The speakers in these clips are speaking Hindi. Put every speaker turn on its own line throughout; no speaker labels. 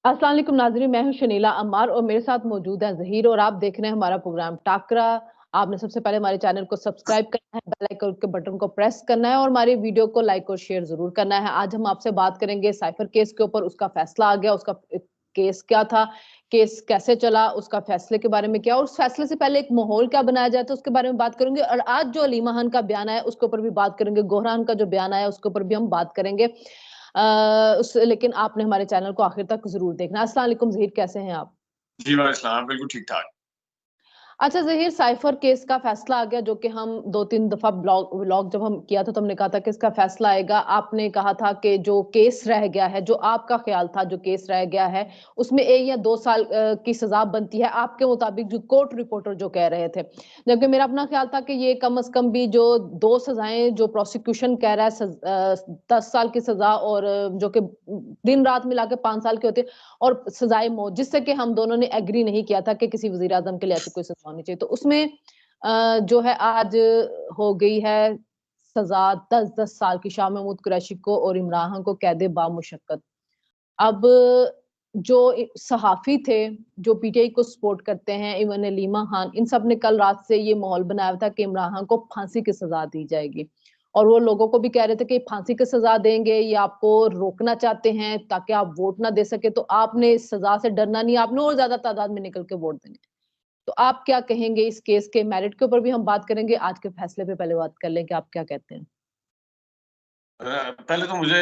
अस्सलाम वालेकुम नाज़रीन, मैं हूं शनीला अम्मार और मेरे साथ मौजूद है ज़हीर और आप देख रहे हैं हमारा प्रोग्राम टाकरा। आपने सबसे पहले हमारे चैनल को सब्सक्राइब करना है, बेल आइकन के बटन को प्रेस करना है और हमारी वीडियो को लाइक और शेयर ज़रूर करना है। आज हम आपसे बात करेंगे साइफर केस के ऊपर, उसका फैसला आ गया, उसका केस क्या था, केस कैसे चला, उसका फैसले के बारे में क्या और उस फैसले से पहले एक माहौल क्या बनाया जाए तो उसके बारे में बात करेंगे और आज जो अलीमा खान का बयान आया उसके ऊपर भी बात करेंगे, गोहरान का जो बयान आया उसके ऊपर भी हम बात करेंगे। उस लेकिन आपने हमारे चैनल को आखिर तक ज़रूर देखना। अस्सलाम वालेकुम ज़हीर, कैसे हैं आप?
जी वालेकुम, बिल्कुल ठीक-ठाक।
अच्छा ज़हीर, साइफर केस का फैसला आ गया जो कि हम 2-3 दफ़ा व्लॉग जब हम किया था तो हमने कहा था कि इसका फैसला आएगा। आपने कहा था कि जो केस रह गया है, जो आपका ख़्याल था जो केस रह गया है, उसमें 1 या 2 साल की सज़ा बनती है आपके मुताबिक जो कोर्ट रिपोर्टर जो कह रहे थे। जबकि मेरा अपना ख़्याल था कि ये कम से कम भी जो 2 सज़ाएँ जो प्रोसिक्यूशन कह रहा है 10 साल की सज़ा और जो कि दिन-रात मिला के 5 साल की होती है और सजाए मौत, जिससे कि हम दोनों ने एग्री नहीं किया था कि किसी वज़ीर-आज़म के लिए ऐसी कोई सज़ा होनी चाहिए। तो उसमें जो है आज हो गई है सज़ा 10-10 साल की शाह महमूद कुरैशी को और इमरान खान को कैद बामुशक्कत। अब जो सहाफ़ी थे, जो पीटीआई को सपोर्ट करते हैं, इवन अलीमा खान, इन सब ने कल रात से ये माहौल बनाया था कि इमरान खान को फांसी की सज़ा दी जाएगी। और वो लोगों को भी कह रहे थे कि फांसी की सज़ा देंगे या आपको रोकना चाहते हैं ताकि आप वोट ना दे सके, तो आपने इस सज़ा से डरना नहीं, आपने और ज़्यादा तादाद में निकल के वोट देने। तो आप क्या कहेंगे इस केस के मेरिट के ऊपर भी हम बात करेंगे, आज के फैसले पे पहले बात कर लें कि आप क्या कहते हैं?
पहले तो मुझे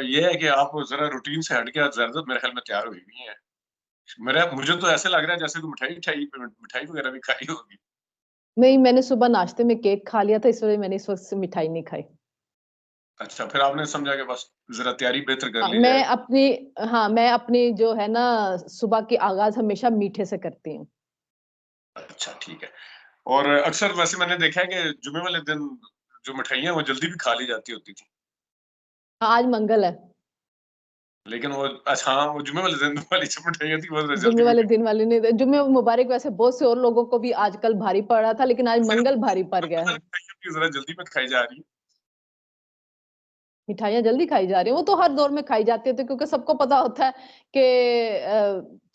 ये है कि आप ज़रा रूटीन से हट के आज ज़्यादा मेरे ख्याल में तैयार हुई हुई हैं। मुझे तो ऐसे लग रहा है जैसे कोई मिठाई वगैरह भी खाई होगी।
नहीं, मैंने सुबह नाश्ते में केक खा लिया था, इस वजह मैंने इस वक़्त से मिठाई नहीं खाई।
अच्छा, फिर आपने समझा कि बस ज़रा तैयारी बेहतर कर
हाँ,
ली जाए।
मैं अपनी जो है ना सुबह की आगाज़ हमेशा मीठे से करती हूँ।
अच्छा, ठीक है। और अक्सर वैसे मैंने देखा है कि जुमे वाले दिन जो मिठाइयाँ वो जल्दी भी खा ली जाती होती थी।
हाँ, आज मंगल है।
लेकिन वो अच्छा हाँ, वो जुमे वाले दिन वाली जो मिठाइयाँ थी वो
जुम्मे
जल्दी भी
वाले
नहीं।
दिन वाले नहीं जुम्मे मुबारक वैसे बहुत से और लोगों को भी आजकल भारी पड़ रहा था, लेकिन आज
सिर्फ
मंगल भारी पड़ गया है।
मिठाइयाँ की ज़रा जल्दी में खाई जा रही है।
मिठाइयाँ जल्दी खाई जा रही हैं, वो तो हर दौर में खाई जाती है, तो क्योंकि सबको पता होता है कि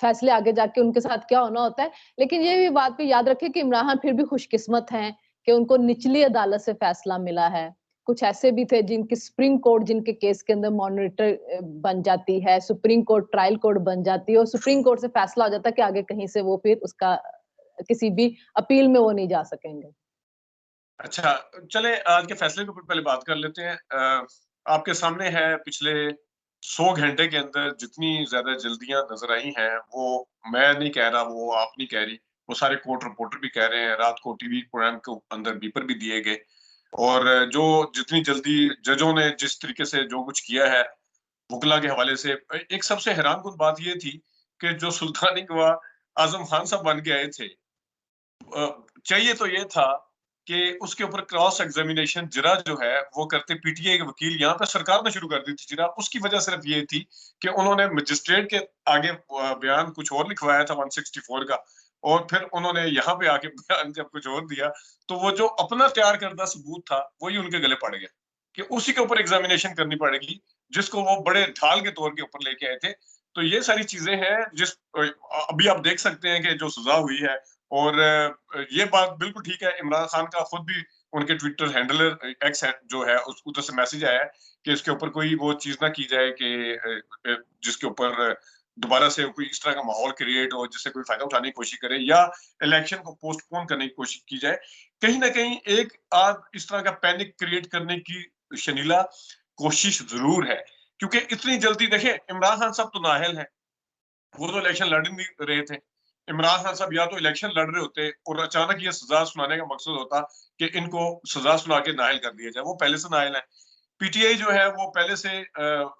फैसले आगे जाके उनके साथ क्या होना होता है। लेकिन ये भी बात भी याद रखें कि इमरान खान फिर भी खुशकिस्मत हैं कि उनको निचली अदालत से फैसला मिला है। कुछ ऐसे भी थे जिनकी सुप्रीम कोर्ट जिनके केस के अंदर मॉनिटर बन जाती है, सुप्रीम कोर्ट ट्रायल कोर्ट बन जाती है और सुप्रीम कोर्ट से फैसला हो जाता है कि आगे कहीं से वो फिर उसका किसी भी अपील में वो नहीं जा सकेंगे।
अच्छा, चलें आज के फैसले के ऊपर पहले बात कर लेते हैं। आपके सामने है पिछले 100 घंटे के अंदर जितनी ज़्यादा जल्दियाँ नज़र आई हैं, वो मैं नहीं कह रहा, वो आप नहीं कह रही, वो सारे कोर्ट रिपोर्टर भी कह रहे हैं, रात को टीवी प्रोग्राम के अंदर बीपर भी दिए गए। और जो जितनी जल्दी जजों ने जिस तरीके से जो कुछ किया है, वुकला के हवाले से एक सबसे हैरानकुन बात ये थी कि जो सुल्तानी गवाह आज़म खान साहब बन के आए थे, चाहिए तो ये था कि उसके ऊपर क्रॉस एग्जामिनेशन जिरा जो है वो करते पीटीआई के वकील, यहाँ पे सरकार ने शुरू कर दी थी जिरा। उसकी वजह सिर्फ ये थी कि उन्होंने मजिस्ट्रेट के आगे बयान कुछ और लिखवाया था 164 का, और फिर उन्होंने यहाँ पे आके बयान जब कुछ और दिया, तो वो जो अपना तैयार करदा सबूत था वही उनके गले पड़ गया कि उसी के ऊपर एग्जामिनेशन करनी पड़ेगी, जिसको वो बड़े ढाल के तौर के ऊपर लेके आए थे। तो ये सारी चीजें हैं जिस अभी आप देख सकते हैं कि जो सजा हुई है। और ये बात बिल्कुल ठीक है, इमरान खान का खुद भी उनके ट्विटर हैंडलर एक्स है जो है उस उधर से मैसेज आया है कि इसके ऊपर कोई वो चीज ना की जाए कि जिसके ऊपर दोबारा से कोई इस तरह का माहौल क्रिएट हो जिससे कोई फायदा उठाने की कोशिश करे या इलेक्शन को पोस्टपोन करने की कोशिश की जाए। कहीं ना कहीं एक आध इस तरह का पैनिक क्रिएट करने की शनीला कोशिश जरूर है, क्योंकि इतनी जल्दी देखें इमरान खान साहब तो नाअहल है, वो तो इलेक्शन लड़ नहीं रहे थे। इमरान खान साहब या तो इलेक्शन लड़ रहे होते और अचानक ये सजा सुनाने का मकसद होता कि इनको सजा सुना के नाअहल कर दिया जाए, वो पहले से नाअहल है। पीटीआई जो है वो पहले से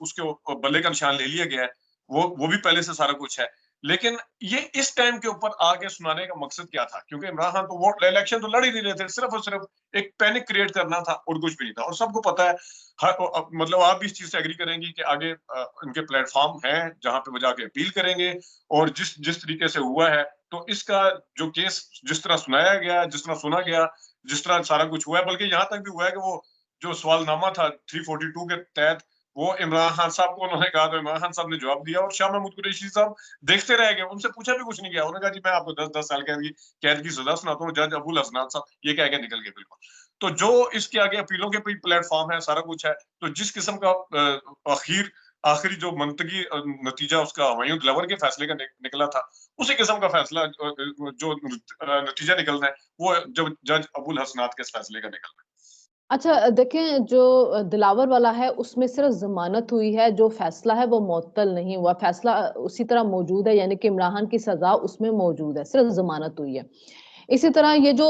उसके बल्ले का निशान ले लिया गया है, वो भी पहले से सारा कुछ है। लेकिन ये इस टाइम के ऊपर आगे सुनाने का मकसद क्या था, क्योंकि इमरान खान तो वोट इलेक्शन तो लड़ ही नहीं रहे थे, सिर्फ और सिर्फ एक पैनिक क्रिएट करना था और कुछ भी नहीं था। और सबको पता है, मतलब आप भी इस चीज से एग्री करेंगी कि आगे उनके प्लेटफॉर्म है जहां पे वो जाके अपील करेंगे। और जिस जिस तरीके से हुआ है, तो इसका जो केस जिस तरह सुनाया गया, जिस तरह सुना गया, जिस तरह सारा कुछ हुआ है, बल्कि यहाँ तक भी हुआ है कि वो जो सवालनामा था 342 के तहत वो इमरान खान साहब को उन्होंने कहा, तो इमरान खान साहब ने जवाब दिया और शाह महमूद कुरैशी साहब देखते रह गए, उनसे पूछा भी कुछ नहीं गया। उन्होंने कहा जी मैं आपको 10-10 साल कैद की सजा सुनाता हूँ, जज अबुल हसनात साहब ये कह के निकल गए बिल्कुल। तो जो इसके आगे अपीलों के भी प्लेटफॉर्म है, सारा कुछ है, तो जिस किस्म का आखिरी जो मंतकी नतीजा उसका हुमायूं दिलावर के फैसले का निकला था, उसी किस्म का फैसला जो नतीजा निकलना है वो जब जज अबुल हसनात के इस फैसले का निकलना है।
अच्छा देखें, जो दिलावर वाला है उसमें सिर्फ जमानत हुई है, जो फैसला है वो मुअत्तल नहीं हुआ, फैसला उसी तरह मौजूद है, यानी कि इमरान की सजा उसमें मौजूद है, सिर्फ जमानत हुई है। इसी तरह ये जो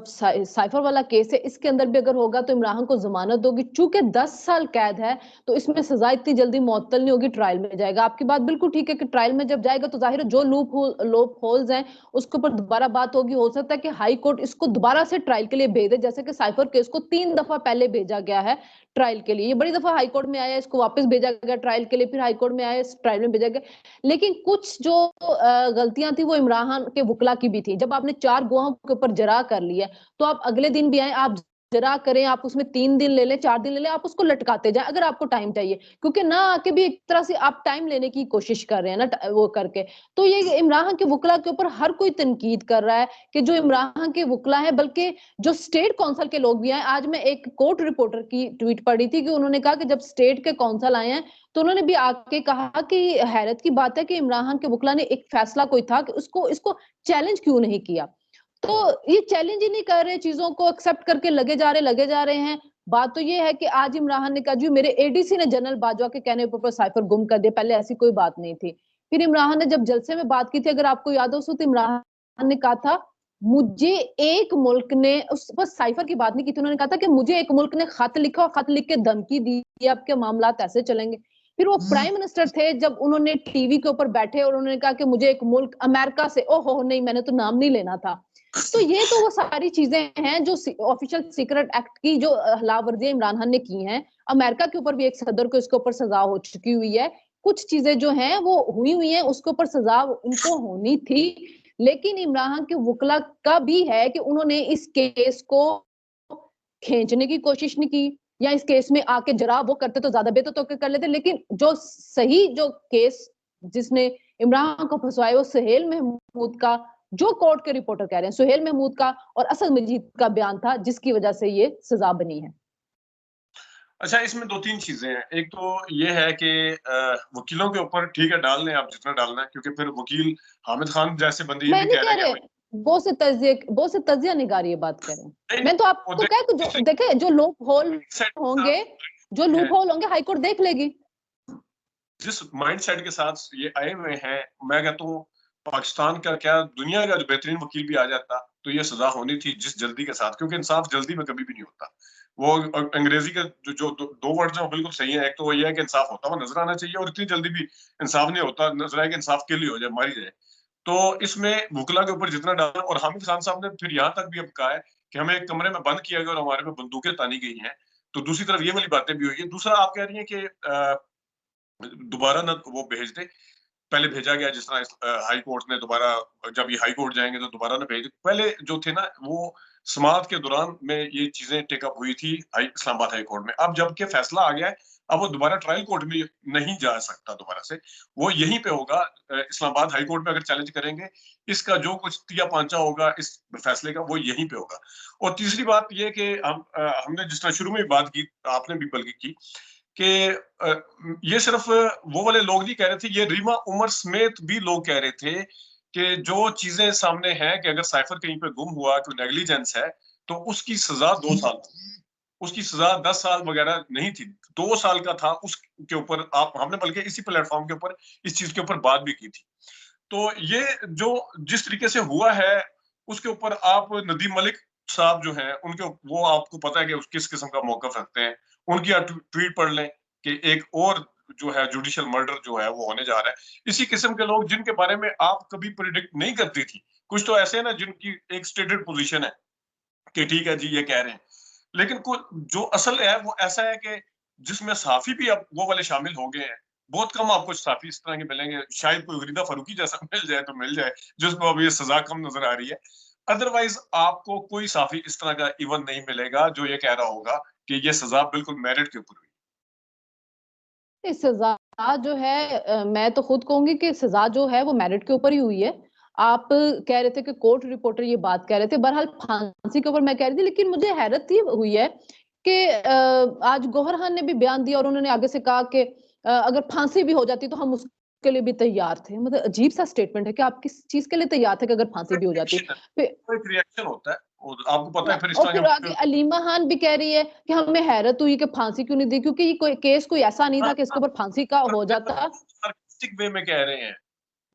साइफर वाला केस है, इसके अंदर भी अगर होगा तो इमरान को जमानत होगी, चूंकि 10 साल कैद है तो इसमें सजा इतनी जल्दी मुअत्तल नहीं होगी, ट्रायल में जाएगा। आपकी बात बिल्कुल ठीक है कि ट्रायल में जब जाएगा तो जाहिर है जो लूप होल्स हैं उसके ऊपर दोबारा बात होगी। हो सकता है कि हाई कोर्ट इसको दोबारा से ट्रायल के लिए भेजे, जैसे कि साइफर केस को 3 दफा पहले भेजा गया है ट्रायल के लिए, ये बड़ी दफा हाई कोर्ट में आया, इसको वापस भेजा गया ट्रायल के लिए, फिर हाई कोर्ट में आया, ट्रायल में भेजा गया। लेकिन कुछ जो गलतियां थी वो इमरान के वकला की भी थी। जब आपने 4 गवाहों के ऊपर जरा कर लिया तो आप अगले दिन भी आए, आप जरा करें, आप उसमें 3 दिन ले लें, 4 दिन ले लें, आप उसको लटकाते जाए अगर आपको टाइम चाहिए, क्योंकि ना आके भी एक तरह से आप टाइम लेने की कोशिश कर रहे हैं ना वो करके। तो ये इमरान के वकला के ऊपर हर कोई तनकीद कर रहा है कि जो इमरान के वकला है, बल्कि जो स्टेट काउंसिल के लोग भी आए। आज मैं एक कोर्ट रिपोर्टर की ट्वीट पढ़ी थी कि उन्होंने कहा कि जब स्टेट के काउंसिल आए हैं तो उन्होंने भी आके कहा कि हैरत की बात है कि इमरान के वकला ने एक फैसला कोई था कि उसको इसको चैलेंज क्यों नहीं किया। तो ये चैलेंज ही नहीं कर रहे, चीजों को एक्सेप्ट करके लगे जा रहे हैं। बात तो ये है कि आज इमरान ने कहा जी मेरे एडीसी ने जनरल बाजवा के कहने पर साइफर गुम कर दिया, पहले ऐसी कोई बात नहीं थी। फिर इमरान ने जब जलसे में बात की थी, अगर आपको याद हो, तो इमरान ने कहा था मुझे एक मुल्क ने, उस बस साइफर की बात नहीं की थी, उन्होंने कहा था कि मुझे एक मुल्क ने खत लिखा और खत लिख के धमकी दी, आपके मामला ऐसे चलेंगे। फिर वो प्राइम मिनिस्टर थे, जब उन्होंने टीवी के ऊपर बैठे और उन्होंने कहा कि मुझे एक मुल्क अमेरिका से, ओहो नहीं मैंने तो नाम नहीं लेना था। तो ये तो वो सारी चीजें हैं जो ऑफिशियल सीक्रेट एक्ट की जो खिलाफवर्जियां इमरान खान ने की हैं। अमेरिका के ऊपर भी एक सदर को इसके ऊपर सजा हो चुकी हुई है। कुछ चीजें जो हैं वो हुई हैं, उसके ऊपर सजा उनको होनी थी। लेकिन इमरान के वकला का भी है कि उन्होंने इस केस को खींचने की कोशिश नहीं की, या इस केस में आके जरा वो करते तो ज्यादा बेहतर तो कर लेते। लेकिन जो सही जो केस जिसने इमरान को फंसवाया वो सुहेल महमूद का, जो कोर्ट के रिपोर्टर कह रहे हैं सुहेल महमूद का और असद मजीद का बयान था, जिसकी वजह से ये सजा बनी है।
अच्छा, इसमें 2-3 चीजें हैं। एक तो ये है कि वकीलों के ऊपर ठीक है डाल लें आप जितना डालना है, क्योंकि फिर वकील हामिद खान जैसे बंदे ये
मैं
भी
नहीं
कह
कह
रहे हैं
रहे
कि
वो से तजिया निगार ये बात करें।
नहीं
मैं तो
वो
आपको कह कि जो देखे जो लूप होल
सेट के
होंगे,
साथ
जो
है,
लूप होल होंगे हाईकोर्ट देख लेगी।
जिस माइंडसेट के साथ ये आए हुए हैं, मैं कहता हूँ पाकिस्तान का क्या दुनिया का जो बेहतरीन वकील भी आ जाता तो ये सजा होनी थी जिस जल्दी के साथ, क्योंकि इंसाफ जल्दी में कभी भी नहीं होता। वो अंग्रेजी का जो दो वर्ड्स हैं वो बिल्कुल सही है। एक तो वो ये है कि इंसाफ होता हुआ नजर आना चाहिए, और इतनी जल्दी भी इंसाफ नहीं होता नजर आए कि इंसाफ के लिए हो जाए, मारी जाए। तो इसमें वकला के ऊपर जितना डाला, और हामिद खान साहब ने फिर यहाँ तक भी अब कहा है कि हमें एक कमरे में बंद किया गया और हमारे पे बंदूकें तानी गई हैं। तो दूसरी तरफ ये वाली बातें भी हुई है। दूसरा आप कह रही हैं कि दोबारा ना वो भेज दे, पहले भेजा गया जिस तरह हाई कोर्ट ने दोबारा, जब ये हाई कोर्ट जाएंगे तो दोबारा ना भेज दे। पहले जो थे ना वो समाअत के दौरान में ये चीजें टेकअप हुई थी इस्लामाबाद हाई कोर्ट में। अब जबकि फैसला आ गया है, अब वो दोबारा ट्रायल कोर्ट में नहीं जा सकता दोबारा से, वो यहीं पे होगा। इस्लामाबाद हाई कोर्ट में अगर चैलेंज करेंगे, इसका जो कुछ तिया पांचा होगा इस फैसले का वो यहीं पे होगा। और तीसरी बात ये कि हमने जिस तरह शुरू में बात की, आपने भी बल्कि की कि ये सिर्फ वो वाले लोग नहीं कह रहे थे, ये रीमा उमर समेत भी लोग कह रहे थे कि जो चीजें सामने हैं कि अगर साइफर कहीं पे गुम हुआ, कोई नेग्लिजेंस है, तो उसकी सजा 2 साल, उसकी सजा 10 साल वगैरह नहीं थी, 2 साल का था। उसके ऊपर आप हमने बल्कि इसी प्लेटफॉर्म के ऊपर इस चीज के ऊपर बात भी की थी। तो ये जो जिस तरीके से हुआ है उसके ऊपर आप नदीम मलिक साहब जो हैं उनके, वो आपको पता है कि किस किस्म का मौकफ रखते हैं। उनकी आप ट्वीट पढ़ लें कि एक और जो है जुडिशियल मर्डर जो है वो होने जा रहा है। इसी किस्म के लोग जिनके बारे में आप कभी प्रिडिक्ट नहीं करती थी, कुछ तो ऐसे हैं ना जिनकी एक स्टेटेड पोजीशन है कि ठीक है जी ये कह रहे हैं, लेकिन कुछ जो असल है वो ऐसा है कि जिसमें सहाफी भी अब वो वाले शामिल हो गए हैं। बहुत कम आपको सहाफी इस तरह के मिलेंगे, शायद कोई गरीदा फारूकी जैसा मिल जाए तो मिल जाए, जिसको अब ये सजा कम नजर आ रही है। अदरवाइज आपको कोई साफी इस तरह का इवन नहीं मिलेगा जो ये कह रहा होगा कि ये सजा बिल्कुल मेरिट के ऊपर हुई।
सजा जो है मैं तो खुद कहूंगी कि सजा जो है वो मेरिट के ऊपर ही हुई है। आप कह रहे थे कि कोर्ट रिपोर्टर ये बात कह रहे थे, बहरहाल फांसी के ऊपर मैं कह रही थी, लेकिन मुझे हैरत ही हुई है कि आज गौहर खान ने भी बयान दिया और उन्होंने आगे से कहा कि अगर फांसी भी हो जाती तो हम उसके लिए भी तैयार थे। मतलब अजीब सा स्टेटमेंट है कि आप किस चीज के लिए तैयार थे कि अगर फांसी भी हो जाती।
एक रिएक्शन होता है, आपको पता है। फिर इस
और
तरह
फिर आगे अलीमा खान भी कह रही है कि हमें हैरत हुई कि फांसी क्यों नहीं दी, क्योंकि ये कोई केस कोई ऐसा नहीं था कि इसके ऊपर फांसी का हो जाता।
सार्कास्टिक वे में कह रहे हैं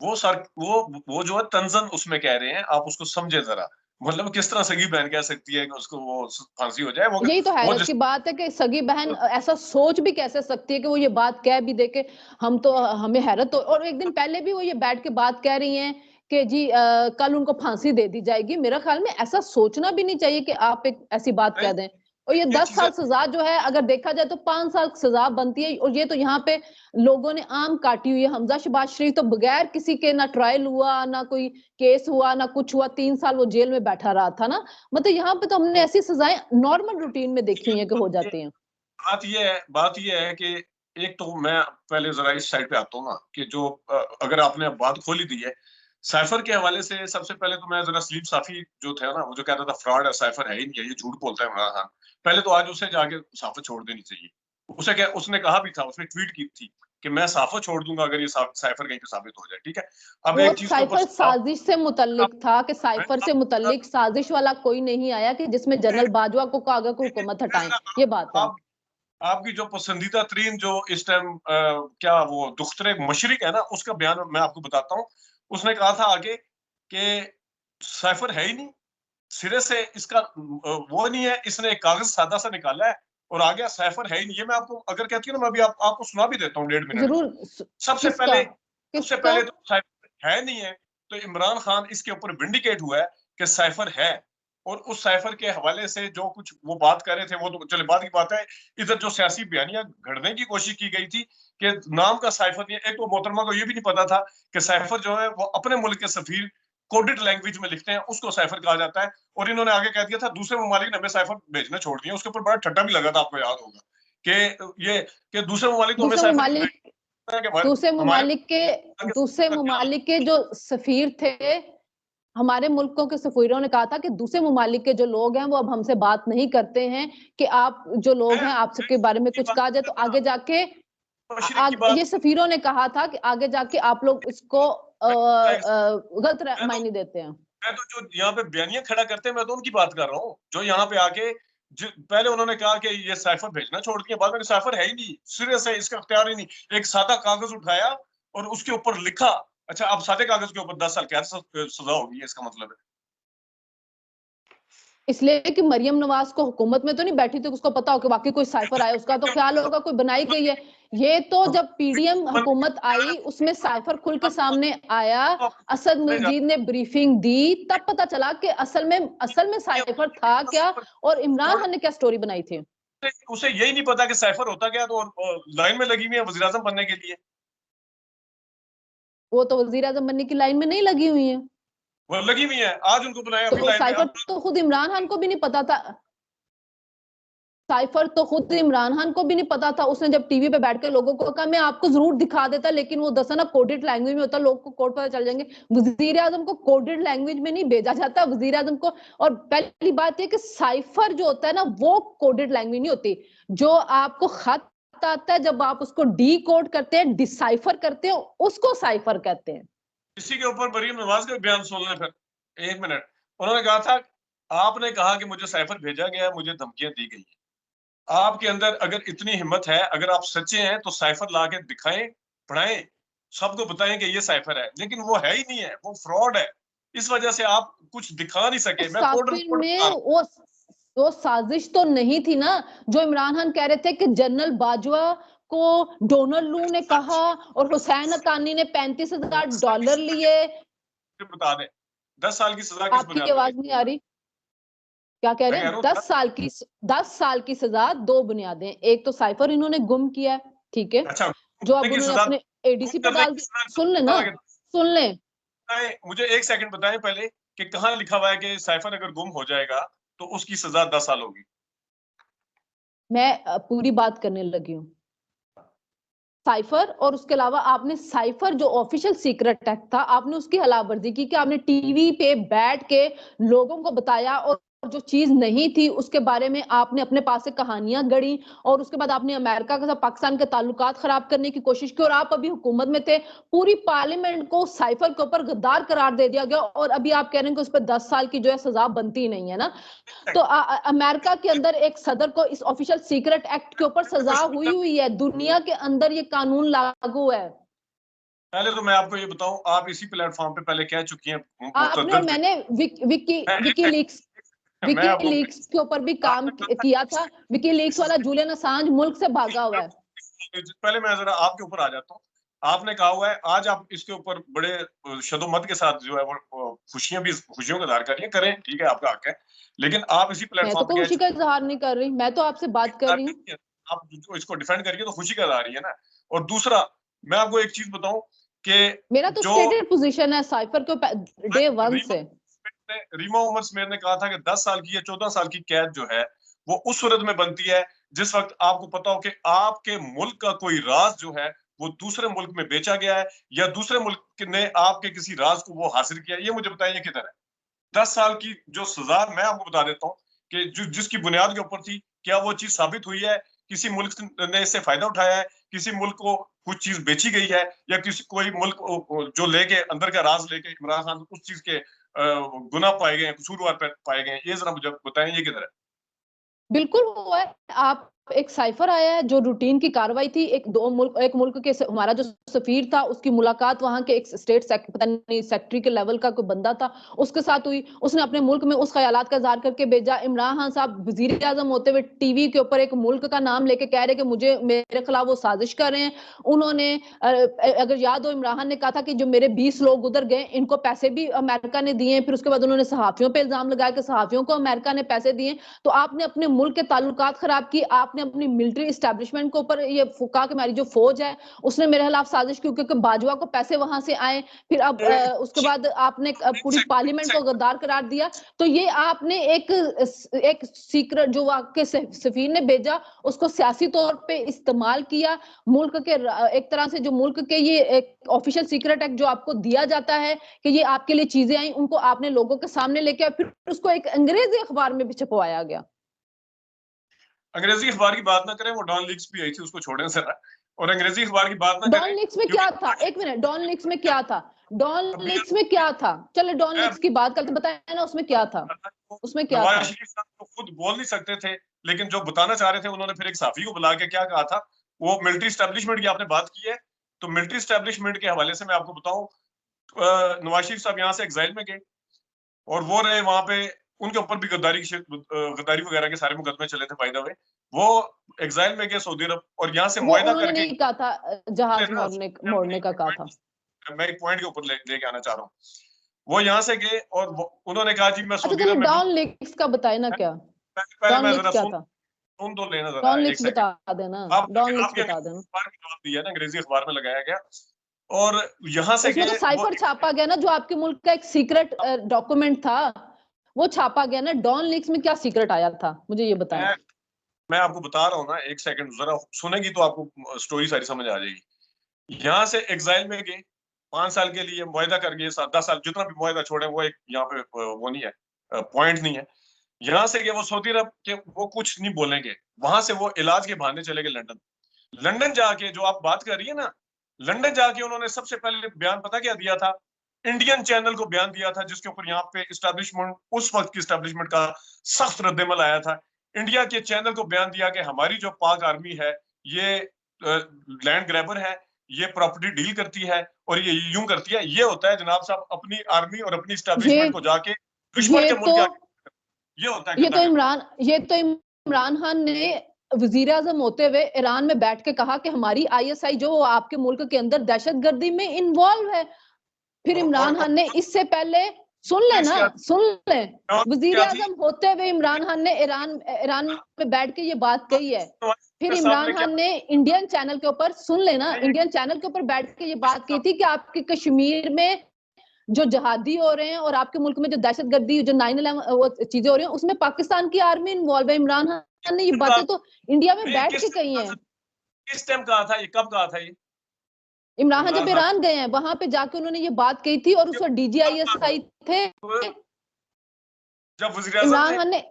वो जो है तंजन उसमें कह रहे हैं, आप उसको समझे जरा। मतलब किस तरह सगी बहन कह सकती है कि उसको वो फांसी हो जाए।
यही तो हैरत की बात है कि सगी बहन ऐसा सोच भी कैसे सकती है कि वो ये बात कह भी दे के हम तो हमें हैरत। तो और एक दिन पहले भी वो ये बैठ के बात कह रही हैं कि जी कल उनको फांसी दे दी जाएगी। मेरा ख्याल में ऐसा सोचना भी नहीं चाहिए कि आप एक ऐसी बात कह दें। और ये 10 साल सजा जो है अगर देखा जाए तो 5 साल सजा बनती है। और ये तो यहाँ पे लोगों ने आम काटी हुई है। हमजा शहबाज शरीफ तो बगैर किसी के ना ट्रायल हुआ ना कोई केस हुआ ना कुछ हुआ, 3 साल वो जेल में बैठा रहा था ना। मतलब यहाँ पे तो हमने ऐसी सजाएं नॉर्मल रूटीन में देखी हुई है कि हो जाती हैं।
बात ये है कि एक तो मैं पहले जरा इस साइड पे आता हूँ ना कि जो अगर आपने बात खोली दी है साइफर के हवाले से, सबसे पहले तो मैं जरा सलीम साफी जो थे ना, वो जो कहता था फ्रॉड है, साइफर है ही नहीं है, ये झूठ बोलता है इमरान खान। पहले तो आज उसे जाके साफर छोड़ देनी चाहिए। उसे क्या उसने कहा भी था, उसने ट्वीट की थी कि मैं साफर छोड़ दूंगा अगर ये साइफर कहीं पे साबित हो जाए। ठीक है, अब
वो
एक चीज के ऊपर
साइफर साजिश से मुतल्लिक था कि साइफर से मुतल्लिक साजिश वाला कोई नहीं आया कि जिसमें जनरल बाजवा को कहा को हुकूमत हटाएं, ये बात है।
आपकी जो पसंदीदा तरीन जो इस टाइम क्या वो दुख्तरे मशरिक है ना, उसका बयान मैं आपको बताता हूँ। उसने कहा था आगे कि साइफर है ही नहीं, सिरे से इसका वो नहीं है, इसने एक कागज सादा सा निकाला है और आ गया साइफर है ही नहीं। ये मैं आपको अगर कहती हूँ ना, मैं अभी आपको सुना भी देता हूँ 1.5 मिनट में।
जरूर।
सबसे
किसका
पहले
किसका
तो साइफर है नहीं है, तो इमरान खान इसके ऊपर विंडिकेट हुआ है कि साइफर है। और उस साइफर के हवाले से जो कुछ वो बात कर रहे थे, वो तो चले बाद की बात है। इधर जो सियासी बयानियां घड़ने की कोशिश की गई थी कि नाम का साइफर नहीं है। एक तो मोहतरमा को ये भी नहीं पता था कि साइफर जो है वो अपने मुल्क के सफीर कोडेड लैंग्वेज में लिखते हैं, उसको साइफर कहा जाता है। और इन्होंने आगे कह दिया था दूसरे ममालिक ने हमें साइफर भेजना छोड़ दिया। उसके ऊपर बड़ा ठट्टा भी लगा था, आपको याद होगा कि ये कि दूसरे ममालिक तो हमें
दूसरे
साइफर
ममालिक दूसरे
हमारे
ममालिक के दूसरे ममालिक के जो सफीर थे, हमारे मुल्कों के सफीरों ने कहा था कि दूसरे ममालिक के जो लोग हैं वो अब हमसे बात नहीं करते हैं कि आप जो लोग हैं आप सबके बारे में कुछ कहा जाए तो आगे जाके ये सफीरों ने कहा था कि आगे जाके आप लोग इसको गलत मायने देते हैं।
मैं तो जो यहाँ पे बयानियां खड़ा करते हैं, मैं तो उनकी बात कर रहा हूँ जो यहाँ पे आके पहले उन्होंने कहा कि ये साइफर भेजना छोड़ दिया, बाद में साइफर है ही नहीं, सिरे से इसका अख्तियार ही नहीं। एक सादा कागज उठाया और उसके ऊपर लिखा। अच्छा, अब सादे कागज के ऊपर 10 साल कैद सजा होगी, इसका मतलब है।
इसलिए कि मरियम नवाज को हुकूमत में तो नहीं बैठी थी, उसको पता हो कि वाकई कोई साइफर आया, उसका तो ख्याल होगा कोई बनाई गई है। ये तो जब पीडीएम हुकूमत आई उसमें साइफर खुल के सामने आया, असद मजीद ने ब्रीफिंग दी, तब पता चला कि असल में साइफर था क्या और इमरान खान ने क्या स्टोरी बनाई थी।
उसे यही नहीं पता कि साइफर होता क्या, तो लाइन में लगी हुई है वज़ीर आज़म बनने के लिए।
वो तो वजीर आजम बनने की लाइन में नहीं लगी हुई है,
वो लगी हुई है, आज उनको बुलाया अपनी
तो
लाइन में।
साइफर तो खुद इमरान खान को भी नहीं पता था। साइफर तो खुद इमरान खान को भी नहीं पता था। उसने जब टीवी पे बैठ के लोगों को कहा मैं आपको जरूर दिखा देता, लेकिन वो दसा ना कोडेड लैंग्वेज में होता, लोग को कोड पता चल जाएंगे। वजीर आजम को कोडेड लैंग्वेज में नहीं भेजा जाता वजीर आजम को। और पहली बात यह कि साइफर जो होता है ना वो कोडेड लैंग्वेज नहीं होती। जो आपको खत आता है जब आप उसको डी कोड करते हैं, डिसाइफर करते हैं, उसको साइफर कहते हैं।
इसी के ऊपर मरियम नवाज का बयान सुन लें फिर 1 मिनट। उन्होंने कहा था आपने कहा कि मुझे साइफर भेजा गया, मुझे धमकियां दी गई। आपके अंदर अगर इतनी हिम्मत है, अगर आप सच्चे हैं तो साइफर ला के दिखाएं, पढ़ाएं, सबको बताएं कि ये साइफर है। लेकिन वो है ही नहीं है, वो फ्रॉड है। इस वजह से आप कुछ दिखा नहीं सके। मैं कोड
साफिर
रिपोर्ट
में वो साजिश तो नहीं थी ना, जो इमरान खान कह रहे थे कि जनरल बाजवा को डोनाल्ड लू ने कहा और हुसैन अतानी ने $35,000 लिए।
बता दें 10 साल की सजा किस
आपकी
बुनियाद पर
आवाज नहीं आ रही, क्या कह
मैं
रहे
कह
हैं?
रहा हूँ
10 साल की सजा, 2 बुनियादें। एक तो साइफर इन्होंने गुम किया है, ठीक है,
अच्छा,
जो अब
की
उन्होंने
सजा
अपने
गुम
एडीसी पे
करने
डाल
की
दी। सुन ले ना,
सजा
सुन ले।
मुझे 1 सेकंड बताएं पहले कि कहाँ लिखा हुआ है कि साइफर अगर गुम हो जाएगा तो उसकी सजा 10 साल होगी।
मैं पूरी बात करने लगी हूँ। साइफर और उसके अलावा आपने साइफर जो ऑफिशियल सीक्रेट एक्ट था आपने उसकी खिलाफवर्जी की कि आपने टीवी पे बैठ के लोगों को बताया और जो चीज नहीं थी उसके बारे में आपने अपने पास से कहानियां गढ़ी और उसके बाद आपने अमेरिका के साथ पाकिस्तान के ताल्लुकात खराब करने की कोशिश की और आप अभी हुकूमत में थे। पूरी पार्लियामेंट को साइफर के ऊपर गद्दार करार दे दिया गया और अभी आप कह रहे हैं कि उस पर 10 साल की जो है सजा बनती नहीं है ना। तो अमेरिका के अंदर एक सदर को इस ऑफिशियल सीक्रेट एक्ट के ऊपर सजा हुई है, दुनिया के अंदर ये कानून लागू है।
पहले तो मैं आपको ये बताऊं, आप इसी प्लेटफॉर्म पे पहले कह चुकी हैं
आपने मैंने
मैं आपको
विकीलीक्स के ऊपर भी काम किया था। विकीलीक्स वाला जूलियन असांज मुल्क से भागा हुआ है।
पहले मैं जरा आपके ऊपर आ जाता हूँ। आपने कहा हुआ है आज आप इसके ऊपर बड़े शदोमत के साथ जो है वो खुशियों का इजहार करें, ठीक है, आपका हक है। लेकिन आप इसी
मैं तो
प्लेटफॉर्म पे
खुशी का इजहार नहीं कर रही, मैं तो आपसे बात कर रही हूँ।
आप जो इसको डिफेंड करिए तो खुशी का इजहार ही है ना। और दूसरा मैं आपको एक चीज बताऊं कि
मेरा तो स्टेटेड पोजीशन है साइफर को डे 1 से।
रीमा उमर स्मिथ ने कहा था कि 10 साल की या 14 साल की कैद जो है वो उस सूरत में बनती है जिस वक्त आपको पता हो कि आपके मुल्क का कोई राज जो है वो दूसरे मुल्क में बेचा गया है या दूसरे मुल्क ने आपके किसी राज को वो हासिल किया। ये मुझे बताइए किधर है 10 साल की जो सजा। मैं आपको बता देता हूँ कि जिसकी बुनियाद के ऊपर थी, क्या वो चीज साबित हुई है? किसी मुल्क ने इससे फायदा उठाया है? किसी मुल्क को कुछ चीज बेची गई है या किसी कोई मुल्क जो लेके अंदर का राज लेके इमरान खान उस चीज के गुनाह पाए गए हैं, कसूरवार पाए गए हैं? ये जरा मुझे बताएं ये किधर है?
बिल्कुल हुआ है। आप एक साइफर आया है जो रूटीन की कार्रवाई थी। एक मुल्क के हमारा जो सफीर था उसकी मुलाकात वहां के एक पता नहीं सेक्रेटरी के लेवल का कोई बंदा था उसके साथ हुई। उसने अपने मुल्क में उस ख्यालात का इजहार करके भेजा। इमरान खान साहब वजीर आजम होते हुए टीवी के ऊपर एक मुल्क का नाम लेके कह रहे कि मुझे मेरे खिलाफ वो साजिश कर रहे हैं। उन्होंने अगर याद हो इमरान खान ने कहा था कि जो मेरे 20 लोग उधर गए इनको पैसे भी अमेरिका ने दिए। फिर उसके बाद उन्होंने सहाफियों पर इल्जाम लगाया कि सहाफियों को अमेरिका ने पैसे दिए। तो आपने अपने मुल्क के ताल्लुकात खराब की। आपने अपनी मिलिट्री एस्टेब्लिशमेंट के ऊपर ये कहा कि हमारी जो फौज है उसने मेरे खिलाफ साजिश की क्योंकि बाजवा को पैसे वहां से आए। फिर अब उसके बाद आपने पूरी पार्लियामेंट को गद्दार करार दिया। तो ये आपने एक सीक्रेट जो आपके सफीर ने भेजा उसको सियासी तौर पे इस्तेमाल किया। मुल्क के एक तरह से जो मुल्क के ये एक ऑफिशियल सीक्रेट एक्ट जो आपको दिया जाता है कि ये आपके लिए चीजें आई उनको आपने लोगों के सामने लेके फिर उसको एक अंग्रेजी अखबार में भी छपवाया गया।
अंग्रेजी अखबार की बात ना करें, वो डॉन लीक्स भी आई थी, उसको छोड़ें जरा। और अंग्रेजी अखबार की बात ना
डॉन
करें
लीक्स में क्या था? एक मिनट, डॉन लीक्स में क्या था? डॉन लीक्स में क्या था? चलो डॉन लीक्स की बात करते, बताया ना उसमें क्या था? उसमें क्या
नवाज
था?
शरीफ साहब तो खुद बोल नहीं सकते थे, लेकिन जो बताना चाह रहे थे उन्होंने फिर एक साफी को बुला के क्या कहा था। वो मिलिट्री स्टैब्लिशमेंट की आपने बात की है, तो मिलिट्री स्टैब्लिशमेंट के हवाले से मैं आपको बताऊं, नवाज शरीफ साहब यहाँ से एग्जाइल में गए और वो रहे वहां पे। उनके ऊपर भी गद्दारी वगैरह के सारे मुकदमे चले थे बाय द वे। वो एग्जाइल में गए सऊदी अरब और यहाँ से
वो
मुआहदा
उन्होंने
करके
नहीं कहा था जहाज मोड़ने का कहा था।
मैं एक पॉइंट के ऊपर लेके आना चाह रहा हूँ। वो यहाँ से गए और उन्होंने कहा जी मैं
अच्छा
सऊदी
चलिए
अरब में
डॉन लीक्स का बताए ना क्या?
पहले
डॉन
मैं
लीक्स
जरा
क्या था?
सुन तो लेना जरा
डॉन
एक
लीक्स
सेकंड।
बता देना।
आप
डॉन लीक्स
आपके
बता देना।
अखबार में जवाब दिया ना, अंग्रेजी अखबार में लगाया गया और यहाँ से
उसमें तो
गए वो।
साइफर छापा गया ना जो आपके मुल्क का एक सीक्रेट डॉक्यूमेंट था वो छापा गया ना। डॉन लीक्स में क्या सीक्रेट आया था मुझे ये बताएं।
मैं आपको बता रहा हूँ ना, एक सेकंड जरा सुनेगी तो आपको स्टोरी सारी समझ आ जाएगी। यहाँ से एग्जाइल में गए 5 साल के लिए, मुआहदा कर गए 7-10 साल, जितना भी मुआहदा छोड़े वो एक यहाँ पे वो नहीं है, पॉइंट नहीं है। यहाँ से गए वो सऊदी अरब के, वो कुछ नहीं बोलेंगे। वहां से वो इलाज के बहाने चले गए लंदन। लंदन जाके जो आप बात कर रही है ना, लंदन जाके उन्होंने सबसे पहले बयान पता क्या दिया था? इंडियन चैनल को बयान दिया था जिसके ऊपर यहाँ पे इस्टेब्लिशमेंट, उस वक्त की इस्टेब्लिशमेंट का सख्त रद्देमल आया था। इंडिया के चैनल को बयान दिया कि हमारी जो पाक आर्मी है ये लैंड ग्रैबर है, ये प्रॉपर्टी डील करती है और ये यूं करती है। ये होता है जनाब साहब अपनी आर्मी और अपनी
ये
इस्टेब्लिशमेंट को जाके दुश्मन के मुल्क के आगे, ये होता है गद्दार।
ये तो इमरान खान ने वजीर आजम होते हुए ईरान में बैठ के कहा कि हमारी आईएसआई जो आपके मुल्क के अंदर दहशतगर्दी में इन्वॉल्व है। फिर इमरान खान ने इससे पहले सुन ले वजीर आजम होते हुए इमरान खान ने ईरान में बैठ के ये बात कही है। फिर इमरान खान ने इंडियन चैनल के ऊपर इंडियन चैनल के ऊपर बैठ के ये बात की थी कि आपके कश्मीर में जो जहादी हो रहे हैं और आपके मुल्क में जो दहशतगर्दी जो 9/11 चीजें हो रही हैं उसमें पाकिस्तान की आर्मी इन्वॉल्व है। इमरान खान ने ये बातें तो इंडिया में बैठ के कही हैं।
किस टाइम कहा था ये, कब कहा था ये?
इमरान खान
इमरान
जब
खान
ईरान गए हैं वहां पे जाके उन्होंने ये बात कही थी, और उस वक्त DGISI थे
जब वजीर आजम
इमरान
थे,
खान ने।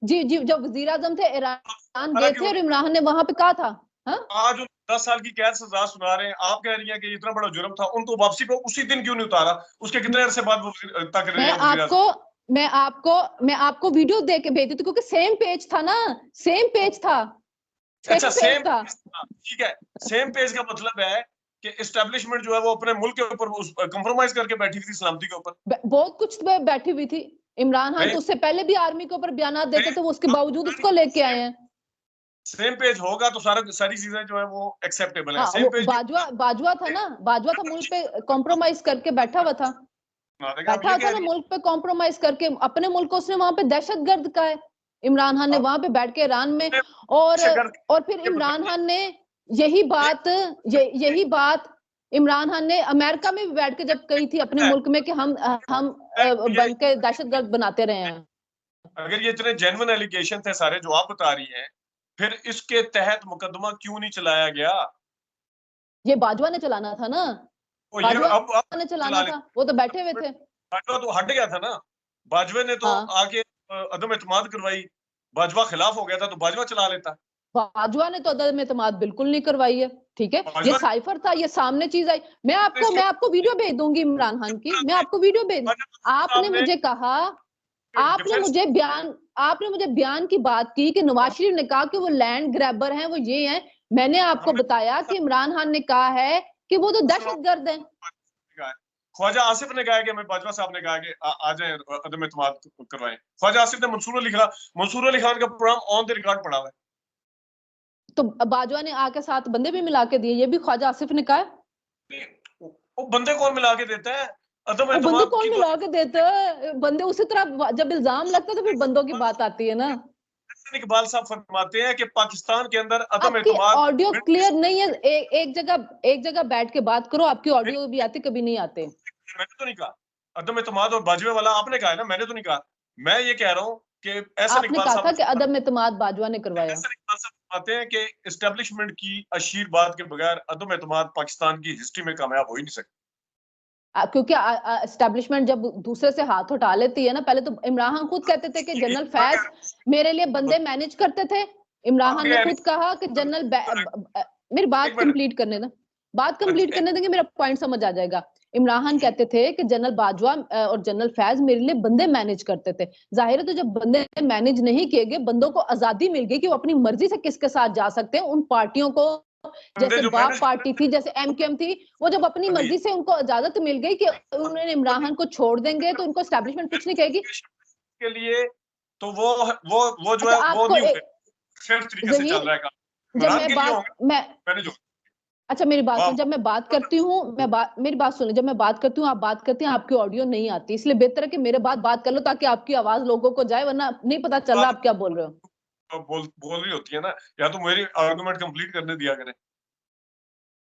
जी जी, जब वजीर आजम थे ईरान गए
हालांकि
थे और इमरान खान ने वहां पे कहा था। हाँ,
आज 10 साल की कैद सजा सुना रहे हैं, आप कह रही हैं कि इतना बड़ा जुर्म था, उनको वापसी को उसी दिन क्यों नहीं उतारा? उसके कितने अरसे बाद वो तक रहे
मैं
हैं वजीर
आपको
आजम?
मैं आपको मैं आपको वीडियो दे के भेजी थी, क्योंकि सेम पेज था ना, सेम पेज था,
अच्छा,
सेम पेज
सेम
था।
ठीक है। सेम पेज का मतलब है कि एस्टेब्लिशमेंट जो है वो अपने मुल्क के ऊपर कंप्रोमाइज करके बैठी थी सलामती के ऊपर।
बहुत कुछ पे बैठी हुई थी। इमरान खान
नहीं,
तो उससे पहले भी आर्मी के ऊपर बयान देते थे, वो उसके बावजूद उसको लेके आए
सेम
हैं।
सेम पेज होगा तो सारी चीजें जो है वो एक्सेप्टेबल है।
हाँ,
सेम
वो
पेज
बाजवा बाजवा था ना, बाजवा था, मुल्क पे कॉम्प्रोमाइज करके बैठा हुआ था।
सुना देगा, आप
बैठा
ये
हुआ था
कह
ना
रही
मुल्क पे कॉम्प्रोमाइज करके, अपने मुल्क को उसने वहां पे दहशतगर्द का है। इमरान खान ने
है।
वहां पे बैठ के ईरान में,
अपने
और
दहशतगर्द
और फिर
के
इमरान
मतलब
खान ने यही बात यही बात इमरान खान ने अमेरिका में भी बैठ के जब कही थी अपने
है।
मुल्क में कि हम
ये
बन के दहशतगर्द बनाते रहे हैं।
अगर ये इतने जेन्युइन एलिगेशन थे सारे जो आप बता रही हैं, फिर इसके तहत मुकदमा क्यों नहीं चलाया गया?
ये बाजवा ने चलाना था ना,
वो ये
बाजवा
अब
ने
चला
चलाना
ले।
था, वो तो बैठे हुए थे।
बाजवा तो हट गया था ना, बाजवे ने तो
हाँ,
आके अदम एतमाद करवाई। बाजवा खिलाफ हो गया था तो बाजवा चला लेता।
बाजवा ने तो अदम एतमाद बिल्कुल नहीं करवाई है। ठीक है, ये
बाजवा
साइफर था, ये सामने चीज आई।
ने इसके
मैं आपको वीडियो भेज दूंगी इमरान खान की, मैं आपको वीडियो भेज।
बाजवा
आपने
साहब ने
मुझे कहा,
डिफेंस
आपने मुझे बयान की बात की कि नवाज शरीफ ने कहा कि वो लैंड ग्रैबर हैं, वो ये हैं। मैंने आपको
हमने
बताया कि इमरान खान ने कहा है कि वो तो दहशतगर्द हैं।
कहा है। ख्वाजा आसिफ ने कहा है कि हमें बाजवा साहब ने कहा कि आ जाए अदम एतमाद करवाएं। ख्वाजा आसिफ ने मंसूर अली खान का प्रोग्राम ऑन द रिकॉर्ड पड़ा हुआ है।
तो बाजवा ने आके 7 बंदे भी मिला के दिए, ये भी ख्वाजा आसिफ ने कहा है।
वो बंदे कौन मिला के देता है? अदम
अब बंदे
एतमाद
कौन
की तो
मिला के देते हैं? बंदे उसी तरह जब इल्जाम लगता है तो फिर बंदों की बात आती है ना।
इकबाल साहब फरमाते हैं कि पाकिस्तान के अंदर अदम
आपकी
एतमाद।
ऑडियो क्लियर नहीं है, एक जगह बैठ के बात करो, आपकी ऑडियो भी आती कभी नहीं आते।
मैंने तो नहीं कहा अदम एतमाद और बाजवे वाला, आपने कहा है ना, मैंने तो नहीं कहा। मैं ये कह रहा हूं कि एहसन
आपने
इकबाल
कहा था
साहब
कि अदम एतमाद बाजवा ने करवाया।
एहसन इकबाल साहब फरमाते हैं कि एस्टेब्लिशमेंट की आशीर्वाद के बगैर अदम एतमाद पाकिस्तान की हिस्ट्री में कामयाब हो ही नहीं सकता।
क्योंकि एस्टेब्लिशमेंट जब दूसरे से हाथ उठा लेती है ना, पहले तो इमरान खान खुद कहते थे कि जनरल फैज मेरे लिए बंदे मैनेज करते थे। इमरान
आप
खान ने
कह
खुद कहा कि मेरी
एक
बात
मिनट।
कंप्लीट करने दें, बात कंप्लीट करने देंगे, मेरा पॉइंट समझ आ जाएगा। इमरान खान कहते थे कि जनरल बाजवा और जनरल फैज मेरे लिए बंदे मैनेज करते थे। जाहिर है, तो जब बंदे मैनेज नहीं किए गए, बंदों को आजादी मिल गई कि वो अपनी मर्जी से किसके साथ जा सकते हैं, उन पार्टियों को,
बंदे
जैसे
जो
बाप
मैनेज
पार्टी थी, जैसे MQM थी, वो जब अपनी मर्जी से उनको इजाजत मिल गई कि उन्होंने इमरान खान को छोड़ देंगे तो उनको एस्टेब्लिशमेंट कुछ नहीं कहेगी।
के लिए, तो वो जो
अच्छा,
है वो
आपको
नहीं होंगे। सिर्फ तरीके से चल
जहीर,
रहा है काम,
जब
इमरान
मैं
के लिए
बात
होंगे
मैं
मैनेज होंगे।
अच्छा, मेरी बात
वाह
सुन, जब मैं बात करती हूँ, मेरी बात सुनिए, जब मैं बात करती हूँ, आप बात करती हैं, आपकी ऑडियो नहीं आती, इसलिए बेहतर है कि मेरे बात कर लो, ताकि आपकी आवाज लोगों को जाए, वरना नहीं पता चल रहा
वाह।
आप क्या बोल रहे हो।
बोल रही होती है ना, या तो मेरी आर्गुमेंट कंप्लीट करने दिया करें।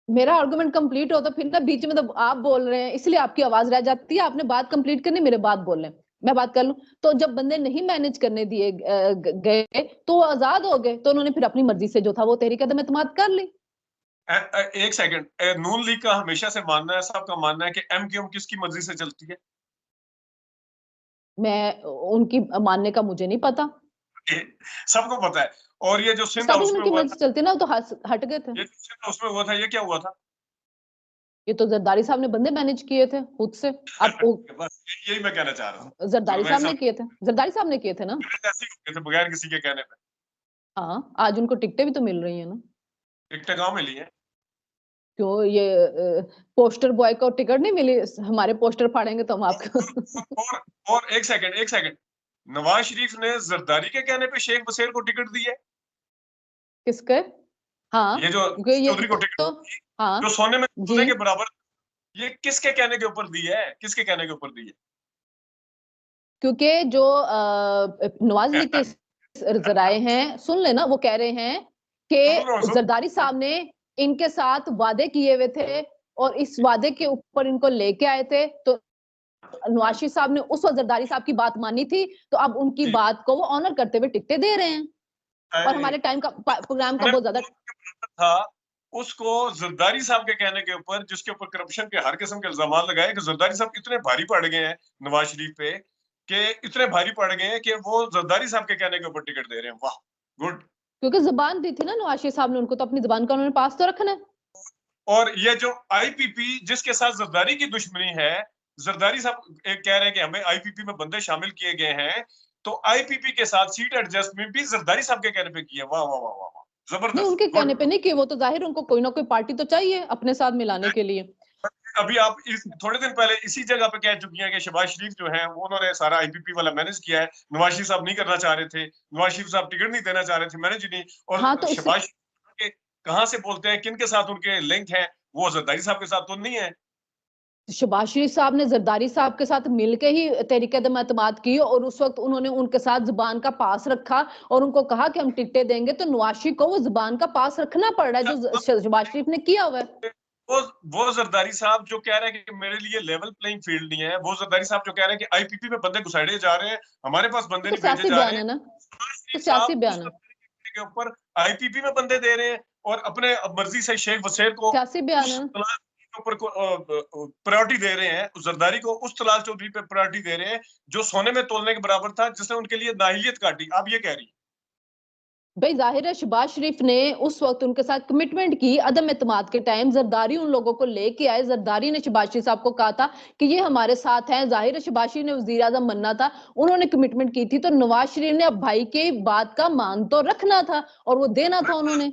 मेरा आर्गुमेंट कंप्लीट हो तो फिर ना बीच में तो आप बोल रहे हैं, इसलिए आपकी आवाज रह जाती है। आपने बात कंप्लीट करनी, मेरे बात बोल रहे हैं, मैं बात कर लूं। तो जब बंदे नहीं मैनेज करने दिए गए तो वो आजाद हो गए, तो उन्होंने फिर अपनी मर्जी से जो था वो तहरीक अदम एतमाद कर ली।
एक सेकंड, नून लीग का हमेशा से मानना है, सबका मानना है कि MQM किसकी मर्जी से चलती है?
मैं उनकी मानने का मुझे नहीं पता।
ये सबको पता है। और ये जो सिंध हाउस
एस्टेब्लिशमेंट
में
की
हुआ
मर्जी
था,
से चलती ना, वो तो हट गए थे।
ये जो सिंध हाउस में हुआ था, ये क्या हुआ था?
ये तो जरदारी साहब ने बंदे मैनेज किए थे खुद से। आप
बस यही मैं कहना चाह रहा हूँ। जो
जरदारी
मैं
साहब ने
सब
किए थे, जरदारी साहब ने किए थे ना।
ऐसे ही हो गए थे बगैर किसी के कहने पे।
हाँ, आज उनको टिकटें भी तो मिल रही है ना।
टिकटें गाँव में ली है।
क्यों, ये पोस्टर बॉय को टिकट नहीं मिली? हमारे पोस्टर फाड़ेंगे तो हम आपको
और एक सेकंड, नवाज शरीफ ने जरदारी के कहने पे शेख बसेर को टिकट दी है।
किसके? हाँ,
ये जो
क्योंकि ये
चौधरी को टिकट
तो,
दी, जो
हाँ
सोने में
जी,
सोने के बराबर, ये किसके कहने के ऊपर दी है? किसके कहने के ऊपर दी
क्योंकि जो नवाज
है?
लीग के जराए हैं, सुन लेना, वो कह रहे हैं
सुन रहा हूँ,
कि जरदारी साहब ने इनके साथ वादे किए हुए थे, और इस वादे के ऊपर इनको लेके आए थे, तो नवाज शरीफ साहब ने उस वक्त जरदारी साहब की बात मानी थी, तो अब उनकी
जी।
बात को वो ऑनर करते हुए टिकटें दे रहे हैं। और हमारे टाइम का प्रोग्राम का बहुत ज्यादा
था, उसको जरदारी साहब के कहने के ऊपर, जिसके ऊपर करप्शन के हर किस्म के इल्जाम लगाए, कि जरदारी साहब इतने भारी पड़ गए हैं नवाज शरीफ पे, कि इतने भारी पड़ गए हैं कि वो जरदारी साहब के कहने के ऊपर टिकट दे रहे हैं। वाह, गुड।
क्योंकि जुबान दी थी ना नवाज शरीफ साहब ने उनको, तो अपनी जुबान का उन्होंने पास तो रखना है।
और ये जो आईपीपी जिसके साथ जरदारी की दुश्मनी है, जरदारी साहब कह रहे हैं कि हमें आईपीपी में बंदे शामिल किए गए हैं, तो आईपीपी के साथ सीट एडजस्टमेंट भी जरदारी साहब के कहने पे किया। वाह वाह वाह वाह,
नहीं,
जबरदस्त,
उनके कहने पे नहीं कि, वो तो जाहिर उनको कोई ना कोई पार्टी तो चाहिए अपने साथ मिलाने के लिए।
अभी आप थोड़े दिन पहले इसी जगह पे कह चुकी हैं कि शहबाज शरीफ जो है उन्होंने सारा आईपीपी वाला मैनेज किया है, नवाज शरीफ साहब नहीं करना चाह रहे थे, नवाज शरीफ साहब टिकट नहीं देना चाह रहे थे, मैनेज नहीं। और
हाँ, तो
शहबाज शरीफ कहाँ से बोलते हैं, किन के साथ उनके लिंक है, वो जरदारी साहब के साथ तो नहीं है।
शहबाज शरीफ साहब ने जरदारी साहब के साथ मिलकर ही तहरीक-ए-एतमाद की, और उस वक्त उन्होंने उनके साथ जुबान का पास रखा और उनको कहा कि हम टिकटें देंगे, तो नवाज शरीफ को वो जुबान का पास रखना पड़ रहा है जो शहबाज शरीफ ने किया हुआ है।
वो जरदारी साहब जो कह रहे हैं कि मेरे लिए लेवल प्लेइंग फील्ड नहीं है, वो जरदारी साहब जो कह रहे हैं कि आईपीपी में बंदे घुसाड़े जा रहे हैं, हमारे पास बंदे नहीं भेजे जा रहे हैं,
तो सियासी बयान है,
के ऊपर आईपीपी में बंदे दे रहे हैं और अपने मर्जी से शेख वसेर को
सियासी बयान है,
ऊपर प्रायोरिटी दे रहे हैं, जरदारी को उस तलाल चौधरी पे प्रायोरिटी दे रहे हैं जो सोने में तोलने के बराबर था, जिसने उनके लिए नाहिलियत काटी। आप ये कह रही है
भाई जाहिर है शहबाज शरीफ ने उस वक्त उनके साथ कमिटमेंट की, अदम एतमाद के टाइम जरदारी उन लोगों को लेके आए, जरदारी ने शहबाज शरीफ साहब को कहा था कि ये हमारे साथ हैं, जाहिर है शहबाज शरीफ ने वजीर आजम बनना था, उन्होंने कमिटमेंट की थी, तो नवाज शरीफ ने अब भाई के बात का मान तो रखना था और वो देना था उन्होंने।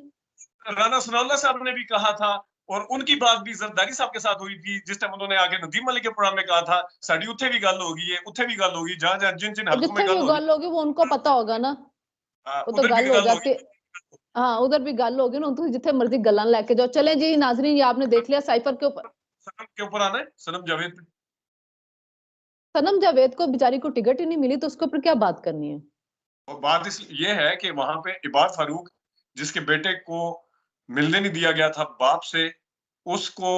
राना सनाउल्लाह साहब ने भी कहा था, और उनकी बात भी जरदारी साहब के साथ हुई थी, जिस टाइम उन्होंने आगे नदीम मलिक के प्रोग्राम में कहा था साड़ी उत्थे भी गल होगी है, उत्थे भी गल होगी, जहां जहां जिन जिन हल्कों में
गल होगी वो उनको पता होगा ना, वो तो गल हो जाती। हाँ, उधर भी गल होगी ना, तो जिथे मर्जी गल्लां लेके जाओ। चले जी नाजरीन, ये आपने देख लिया साइफर के ऊपर,
सनम के ऊपर आना है, सनम जावेद पे।
सनम जावेद को बेचारी को टिकट ही नहीं मिली, तो उसके ऊपर क्या बात करनी है।
और बात ये है कि वहां पे इबाद फारूक, जिसके बेटे को मिलने नहीं दिया गया था बाप से, उसको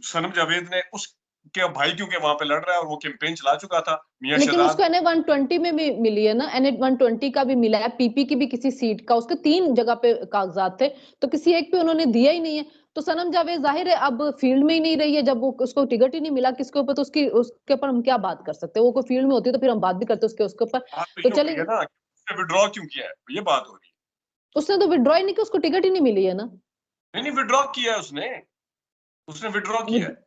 सनम जावेद ने उसके भाई क्योंकि वहां पे लड़ रहा है और वो कैंपेन चला चुका था, मियां
लेकिन
शहजाद।
उसको NA 120 में भी मिली है ना, NA 120 का भी मिला है, पीपी की भी किसी सीट का, उसके 3 जगह पे कागजात थे, तो किसी एक पे उन्होंने दिया ही नहीं है। तो सनम जावेद जाहिर है अब फील्ड में ही नहीं रही है, जब वो उसको टिकट ही नहीं मिला किसके ऊपर, तो उसके ऊपर हम क्या बात कर सकते हैं। वो कोई फील्ड में होती तो फिर हम बात भी करते उसके ऊपर। तो चलिए,
विड्रॉ क्यों किया है, ये बात हो रही है।
उसने तो विड्रॉ ही नहीं किया, उसको टिकट ही नहीं मिली है ना।
नहीं विड्रॉ किया है उसने विड्रॉ किया है।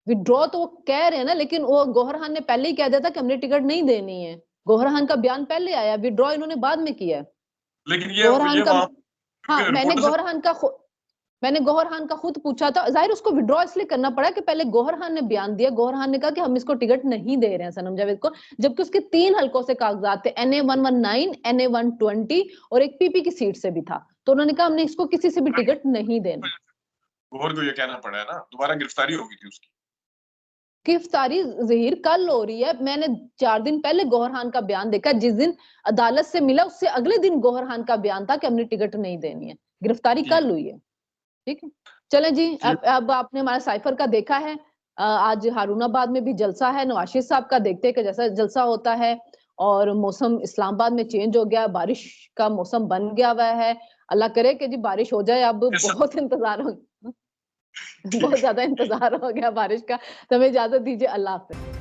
विड्रॉ तो वो कह रहे हैं ना, लेकिन वो गौहर खान ने पहले ही कह दिया था कि हमने टिकट नहीं देनी है। गौहर खान का बयान पहले आया, विड्रॉ इन्होंने बाद में किया है।
लेकिन
गौहर खान का, हाँ, मैंने गौहर खान का खुद पूछा था, जाहिर उसको विड्रॉ इसलिए करना पड़ा कि पहले गौहर खान ने बयान दिया, गौहर खान ने कहा कि हम इसको टिकट नहीं दे रहे हैं सनम जावेद को, जबकि उसके 3 हलकों से कागजात थे, NA 119, NA 120 और एक पीपी की सीट से भी था, तो उन्होंने कहा हमने इसको किसी से भी टिकट नहीं देना।
गौहर को ये कहना पड़ा है ना, दोबारा गिरफ्तारी होगी थी उसकी।
गिरफ्तारी जहीर कल हो रही है, मैंने 4 दिन पहले गौहर खान का बयान देखा, जिस दिन अदालत से मिला उससे अगले दिन गौहर खान का बयान था कि हमने टिकट नहीं देनी है। गिरफ्तारी कल हुई है, ठीक है। चलें जी, अब आपने हमारा साइफर का देखा है, आज हारूनाबाद में भी जलसा है नवाज शरीफ साहब का, देखते हैं कि जैसा जलसा होता है। और मौसम इस्लामाबाद में चेंज हो गया, बारिश का मौसम बन गया हुआ है, अल्लाह करे कि जी बारिश हो जाए, अब बहुत इंतजार हो बहुत ज्यादा इंतजार हो गया बारिश का। तो हमें इजाजत दीजिए, अल्लाह हाफिज।